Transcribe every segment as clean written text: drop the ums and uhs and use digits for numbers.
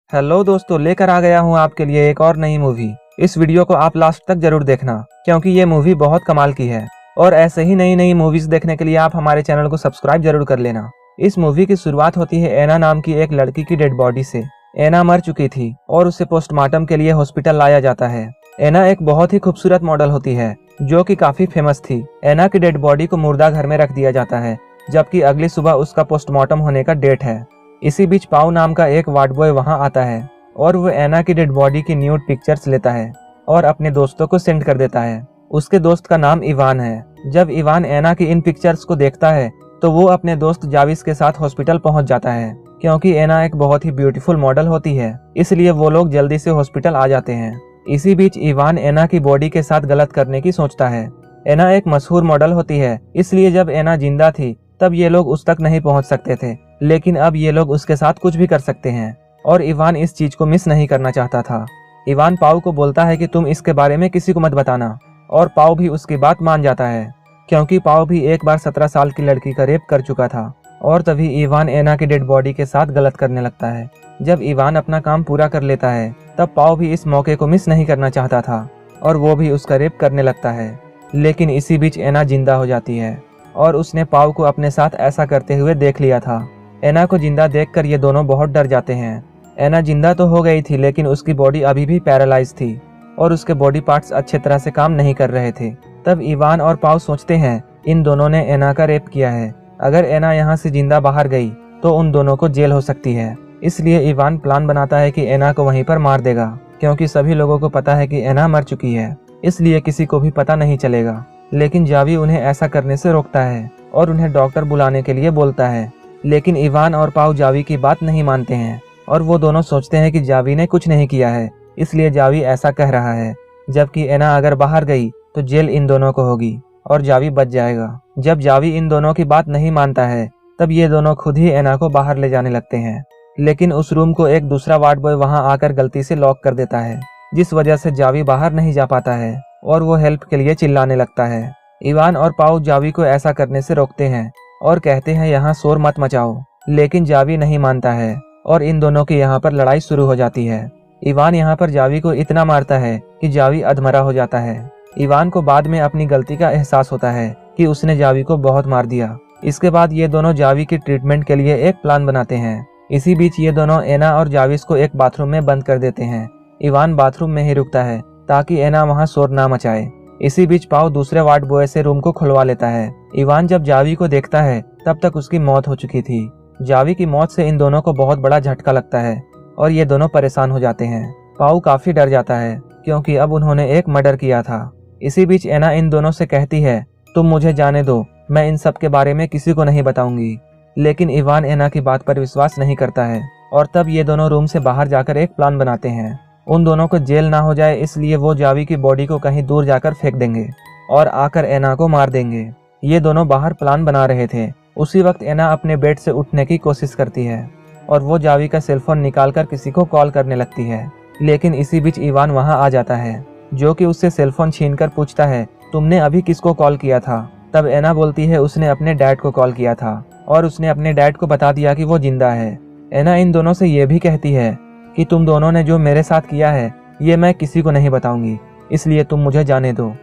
Hello दोस्तों, लेकर आ गया हूँ आपके लिए एक और नई मूवी। इस वीडियो को आप लास्ट तक जरूर देखना क्योंकि ये मूवी बहुत कमाल की है। और ऐसे ही नई नई मूवीज देखने के लिए आप हमारे चैनल को सब्सक्राइब जरूर कर लेना। इस मूवी की शुरुआत होती है एना नाम की एक लड़की की डेड बॉडी से। एना मर चुकी थी और उसे पोस्टमार्टम के लिए हॉस्पिटल लाया जाता है। एना एक बहुत ही खूबसूरत मॉडल होती है जो कि काफी फेमस थी। एना की डेड बॉडी को मुर्दा घर में रख दिया जाता है, जबकि अगली सुबह उसका पोस्टमार्टम होने का डेट है। इसी बीच पाउ नाम का एक वार्ड बॉय वहां आता है और वो एना की डेड बॉडी की न्यूड पिक्चर्स लेता है और अपने दोस्तों को सेंड कर देता है। उसके दोस्त का नाम इवान है। जब इवान एना की इन पिक्चर्स को देखता है तो वो अपने दोस्त जाविस के साथ हॉस्पिटल पहुंच जाता है। क्योंकि एना एक बहुत ही ब्यूटीफुल मॉडल होती है, इसलिए वो लोग जल्दी से हॉस्पिटल आ जाते हैं। इसी बीच इवान एना की बॉडी के साथ गलत करने की सोचता है। एना एक मशहूर मॉडल होती है, इसलिए जब एना जिंदा थी तब ये लोग उस तक नहीं पहुंच सकते थे, लेकिन अब ये लोग उसके साथ कुछ भी कर सकते हैं। और इवान इस चीज को मिस नहीं करना चाहता था। इवान पाउ को बोलता है कि तुम इसके बारे में किसी को मत बताना, और पाउ भी उसकी बात मान जाता है क्योंकि पाउ भी एक बार 17 साल की लड़की का रेप कर चुका था। और तभी इवान एना की डेड बॉडी के साथ गलत करने लगता है। जब इवान अपना काम पूरा कर लेता है तब पाउ भी इस मौके को मिस नहीं करना चाहता था और वो भी उसका रेप करने लगता है। लेकिन इसी बीच एना जिंदा हो जाती है और उसने पाउ को अपने साथ ऐसा करते हुए देख लिया था। एना को जिंदा देखकर ये दोनों बहुत डर जाते हैं। एना जिंदा तो हो गई थी, लेकिन उसकी बॉडी अभी भी पैरालाइज थी और उसके बॉडी पार्ट्स अच्छे तरह से काम नहीं कर रहे थे। तब इवान और पाउ सोचते हैं इन दोनों ने एना का रेप किया है। अगर एना यहाँ से जिंदा बाहर गई तो उन दोनों को जेल हो सकती है। इसलिए इवान प्लान बनाता है कि एना को वहीं पर मार देगा, क्योंकि सभी लोगों को पता है कि एना मर चुकी है, इसलिए किसी को भी पता नहीं चलेगा। लेकिन जावी उन्हें ऐसा करने से रोकता है और उन्हें डॉक्टर बुलाने के लिए बोलता है। लेकिन इवान और पाउ जावी की बात नहीं मानते हैं और वो दोनों सोचते हैं कि जावी ने कुछ नहीं किया है, इसलिए जावी ऐसा कह रहा है। जबकि एना अगर बाहर गई तो जेल इन दोनों को होगी और जावी बच जाएगा। जब जावी इन दोनों की बात नहीं मानता है तब ये दोनों खुद ही एना को बाहर ले जाने लगते हैं। लेकिन उस रूम को एक दूसरा वार्ड बॉय वहां आकर गलती से लॉक कर देता है, जिस वजह से जावी बाहर नहीं जा पाता है और वो हेल्प के लिए चिल्लाने लगता है। इवान और पाउ जावी को ऐसा करने से रोकते हैं और कहते हैं यहाँ शोर मत मचाओ, लेकिन जावी नहीं मानता है और इन दोनों की यहाँ पर लड़ाई शुरू हो जाती है। इवान यहाँ पर जावी को इतना मारता है कि जावी अधमरा हो जाता है। इवान को बाद में अपनी गलती का एहसास होता है कि उसने जावी को बहुत मार दिया। इसके बाद ये दोनों जावी की ट्रीटमेंट के लिए एक प्लान बनाते हैं। इसी बीच ये दोनों एना और जाविस को एक बाथरूम में बंद कर देते हैं। इवान बाथरूम में ही रुकता है ताकि एना वहाँ शोर ना मचाए। इसी बीच पाउ दूसरे वार्ड बॉय से रूम को खुलवा लेता है। इवान जब जावी को देखता है तब तक उसकी मौत हो चुकी थी। जावी की मौत से इन दोनों को बहुत बड़ा झटका लगता है और ये दोनों परेशान हो जाते हैं। पाउ काफी डर जाता है क्योंकि अब उन्होंने एक मर्डर किया था। इसी बीच एना इन दोनों से कहती है तुम मुझे जाने दो, मैं इन सब के बारे में किसी को नहीं बताऊंगी। लेकिन इवान एना की बात पर विश्वास नहीं करता है और तब ये दोनों रूम से बाहर जाकर एक प्लान बनाते हैं। उन दोनों को जेल ना हो जाए इसलिए वो जावी की बॉडी को कहीं दूर जाकर फेंक देंगे और आकर एना को मार देंगे। ये दोनों बाहर प्लान बना रहे थे। उसी वक्त एना अपने बेड से उठने की कोशिश करती है और वो जावी का सेलफोन निकालकर किसी को कॉल करने लगती है। लेकिन इसी बीच इवान वहां आ जाता है, जो कि उससे सेलफोन छीनकर पूछता है तुमने अभी किसको कॉल किया था। तब एना बोलती है उसने अपने डैड को कॉल किया था और उसने अपने डैड को बता दिया कि वो जिंदा है। एना इन दोनों से ये भी कहती है कि तुम दोनों ने जो मेरे साथ किया है ये मैं किसी को नहीं बताऊंगी, इसलिए तुम मुझे जाने दो।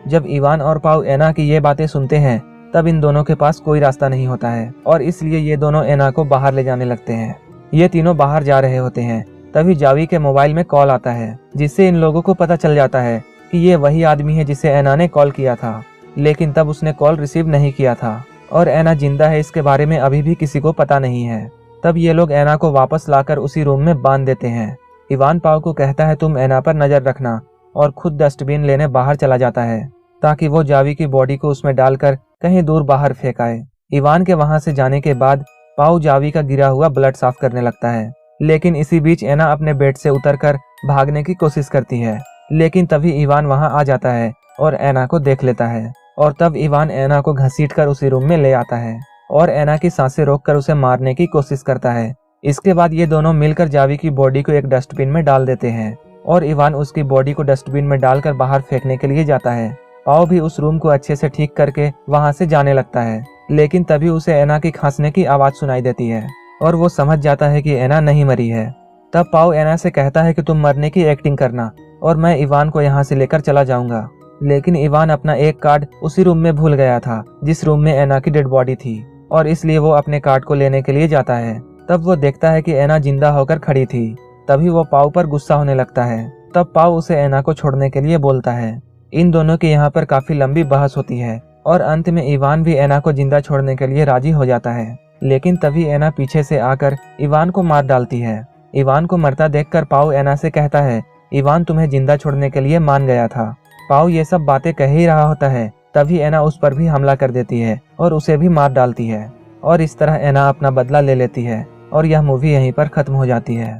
जब इवान और पाउ एना की ये बातें सुनते हैं तब इन दोनों के पास कोई रास्ता नहीं होता है और इसलिए ये दोनों एना को बाहर ले जाने लगते हैं। ये तीनों बाहर जा रहे होते हैं, तभी जावी के मोबाइल में कॉल आता है, जिससे इन लोगों को पता चल जाता है कि ये वही आदमी है जिसे एना ने कॉल किया था। लेकिन तब उसने कॉल रिसीव नहीं किया था और एना जिंदा है इसके बारे में अभी भी किसी को पता नहीं है। तब ये लोग एना को वापस लाकर उसी रूम में बांध देते हैं। इवान पाउ को कहता है तुम एना पर नजर रखना और खुद डस्टबिन लेने बाहर चला जाता है ताकि वो जावी की बॉडी को उसमें डालकर कहीं दूर बाहर फेंक आए। इवान के वहां से जाने के बाद पाउ जावी का गिरा हुआ ब्लड साफ करने लगता है। लेकिन इसी बीच एना अपने बेड से उतरकर भागने की कोशिश करती है, लेकिन तभी इवान वहां आ जाता है और एना को देख लेता है और तब इवान एना को घसीटकर उसी रूम में ले आता है और एना की सांसें रोककर उसे मारने की कोशिश करता है। इसके बाद ये दोनों मिलकर जावी की बॉडी को एक डस्टबिन में डाल देते हैं और इवान उसकी बॉडी को डस्टबिन में डालकर बाहर फेंकने के लिए जाता है। पाउ भी उस रूम को अच्छे से ठीक करके वहां से जाने लगता है, लेकिन तभी उसे एना की खांसने की आवाज सुनाई देती है और वो समझ जाता है कि एना नहीं मरी है। तब पाओ एना से कहता है कि तुम मरने की एक्टिंग करना और मैं इवान को यहाँ से लेकर चला जाऊंगा। लेकिन इवान अपना एक कार्ड उसी रूम में भूल गया था जिस रूम में एना की डेड बॉडी थी, और इसलिए वो अपने कार्ड को लेने के लिए जाता है। तब वो देखता है कि एना जिंदा होकर खड़ी थी। तभी वो पाओ पर गुस्सा होने लगता है। तब पाओ उसे एना को छोड़ने के लिए बोलता है। इन दोनों की यहाँ पर काफी लंबी बहस होती है और अंत में इवान भी एना को जिंदा छोड़ने के लिए राजी हो जाता है। लेकिन तभी एना पीछे से आकर इवान को मार डालती है। इवान को मरता देखकर पाओ एना से कहता है, इवान तुम्हें जिंदा छोड़ने के लिए मान गया था। पाओ ये सब बातें कह ही रहा होता है, तभी एना उस पर भी हमला कर देती है और उसे भी मार डालती है। और इस तरह एना अपना बदला ले लेती है और यह मूवी यहीं पर खत्म हो जाती है।